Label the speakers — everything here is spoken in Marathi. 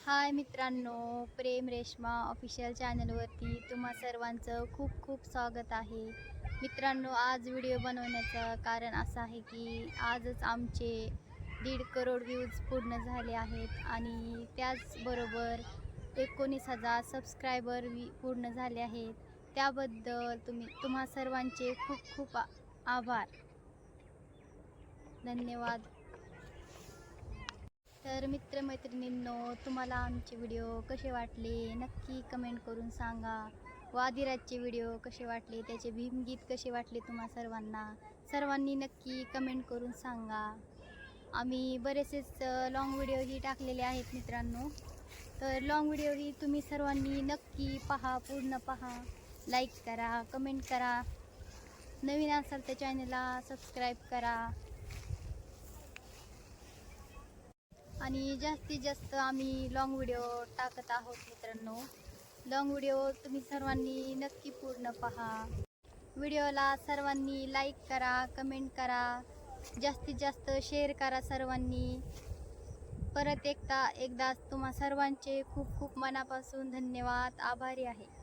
Speaker 1: हाय मित्रांनो, प्रेम रेश्मा ऑफिशियल चॅनलवरती तुम्हा सर्वांचं खूप खूप स्वागत आहे. मित्रांनो, आज व्हिडिओ बनवण्याचं कारण असं आहे की आजच आमचे 1.5 करोड व्ह्यूज पूर्ण झाले आहेत आणि त्याचबरोबर 19,000 सबस्क्रायबर पूर्ण झाले आहेत. त्याबद्दल तुम्हा सर्वांचे खूप खूप आभार. धन्यवाद. तर मित्रमैत्रिणींनो, तुम्हाला आमचे व्हिडिओ कसे वाटले नक्की कमेंट करून सांगा. वादिराजचे व्हिडिओ कसे वाटले, त्याचे भीमगीत कसे वाटले तुम्हा सर्वांनी नक्की कमेंट करून सांगा. आम्ही बरेचसेच लॉंग व्हिडिओही टाकलेले आहेत मित्रांनो. तर लॉंग व्हिडिओही तुम्ही सर्वांनी नक्की पहा, पूर्ण पहा, लाईक करा, कमेंट करा. नवीन असाल तर चॅनलला सबस्क्राईब करा आणि जास्तीत जास्त आम्ही लॉंग व्हिडिओ टाकत आहोत मित्रांनो. लॉंग व्हिडिओ तुम्ही सर्वांनी नक्की पूर्ण पहा. व्हिडिओला सर्वांनी लाईक करा, कमेंट करा, जास्तीत जास्त शेअर करा सर्वांनी. परत एकदा तुम्हा सर्वांचे खूप खूप मनापासून धन्यवाद. आभारी आहे.